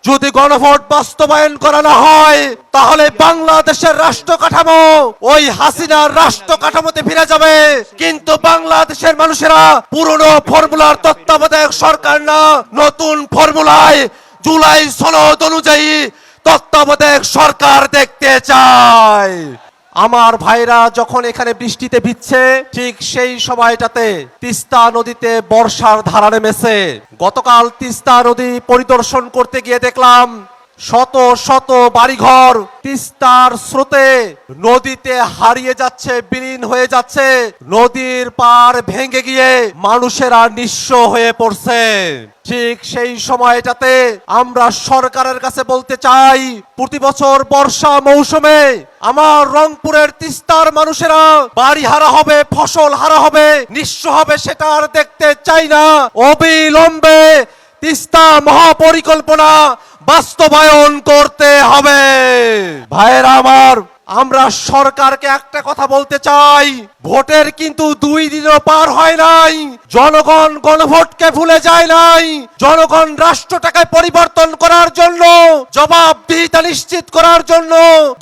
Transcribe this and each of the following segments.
যদি গণভোট বাস্তবায়ন করা না হয় তাহলে বাংলাদেশের রাষ্ট্র কাঠামো ওই হাসিনার রাষ্ট্র কাঠামোতে ফিরে যাবে। কিন্তু বাংলাদেশের মানুষেরা পুরনো ফর্মুলার তত্ত্বাবধায়ক সরকার না, নতুন ফর্মুলায় জুলাই সনদ অনুযায়ী তত্ত্বাবধায়ক সরকার দেখতে চায়। আমার ভাইরা যখন এখানে বৃষ্টিতে ভিজছে, ঠিক সেই সময়টাতে তিস্তা নদীতে বর্ষার ধারা নেমেছে। গতকাল তিস্তা নদী পরিদর্শন করতে গিয়ে দেখলাম শত শত বাড়িঘর তিস্তার স্রোতে নদীতে হারিয়ে যাচ্ছে, বিলীন হয়ে যাচ্ছে। নদীর পার ভেঙে গিয়ে মানুষেরা নিঃস্ব হয়ে পড়ছে। ঠিক সেই সময়টাতে আমরা সরকারের কাছে বলতে চাই, প্রতি বছর বর্ষা মৌসুমে আমার রংপুরের তিস্তার মানুষেরা বাড়ি হারা হবে, ফসল হারা হবে, নিঃস্ব হবে, সেটা আর দেখতে চাই না। অবিলম্বে তিস্তা মহাপরিকল্পনা বাস্তবায়ন করতে হবে। ভাইয়েরা আমার, আমরা সরকারকে একটা কথা বলতে চাই, ভোটের কিন্তু 2 দিনও পার হয় নাই, জনগণ গণভোটকে ভুলে যায় নাই। জনগণ রাষ্ট্রটাকে পরিবর্তন করার জন্য, জবাবদিহিতা নিশ্চিত করার জন্য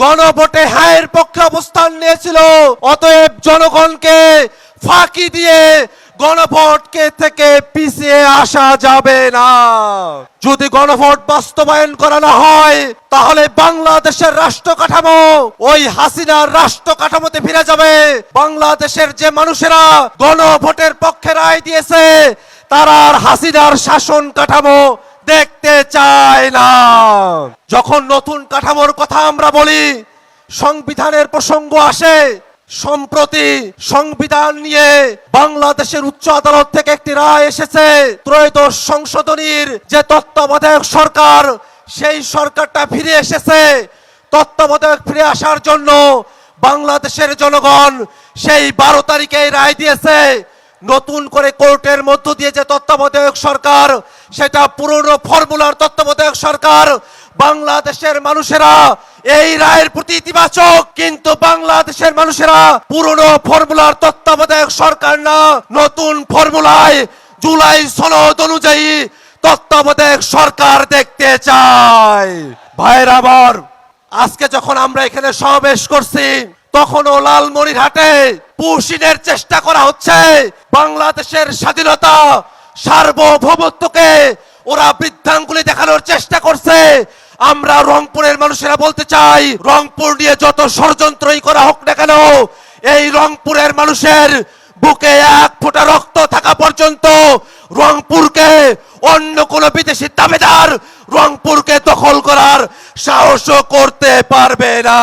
গণভোটে হ্যাঁর পক্ষে অবস্থান নিয়েছিল। অতএব জনগণকে ফাঁকি দিয়ে গণভোটকে থেকে পিছিয়ে আসা যাবে না। যদি গণভোট বাস্তবায়ন করা না হয় তাহলে বাংলাদেশের রাষ্ট্র কাঠামো ওই হাসিনার রাষ্ট্র কাঠামোতে ফিরে যাবে। বাংলাদেশের যে মানুষেরা গণভোটের পক্ষে রায় দিয়েছে তারা আর হাসিনার শাসন কাঠামো দেখতে চায় না। যখন নতুন কাঠামোর কথা আমরা বলি, সংবিধানের প্রসঙ্গ আসে। সম্প্রতি সংবিধান নিয়ে বাংলাদেশের উচ্চ আদালত থেকে একটি রায় এসেছে। ত্রয়োদশ সংশোধনীর যে তত্ত্বাবধায়ক সরকার, সেই সরকারটা ফিরে এসেছে। তত্ত্বাবধায়ক ফিরে আসার জন্য বাংলাদেশের জনগণ সেই 12 তারিখে রায় দিয়েছে। নতুন করে কোর্টের মধ্য দিয়ে যে তত্ত্বাবধায়ক সরকার, সেটা পুরনো ফর্মুলার তত্ত্বাবধায়ক সরকার। বাংলাদেশের মানুষেরা এই রায়ের প্রতি ইতিবাচক, কিন্তু বাংলাদেশের মানুষেরা পুরনো ফর্মুলার তত্ত্বাবধায়ক সরকার না, নতুন ফর্মুলায় জুলাই সনদ অনুযায়ী তত্ত্বাবধায়ক সরকার দেখতে চায়। ভাইয়েরা আমার, আজকে যখন আমরা এখানে সমাবেশ করছি, তখনও লালমনিরহাটে পুশিনের চেষ্টা করা হচ্ছে। বাংলাদেশের স্বাধীনতা, সার্বভৌমত্বকে ওরা বৃদ্ধাঙ্গুলি দেখানোর চেষ্টা করছে। আমরা রংপুরের মানুষেরা বলতে চাই, রংপুর নিয়ে যত ষড়যন্ত্রই করা হোক না কেন, এই রংপুরের মানুষের বুকে 1 ফোঁটা রক্ত থাকা পর্যন্ত রংপুরকে অন্য কোন বিদেশি দাবেদার রংপুরকে দখল করার সাহসও করতে পারবে না।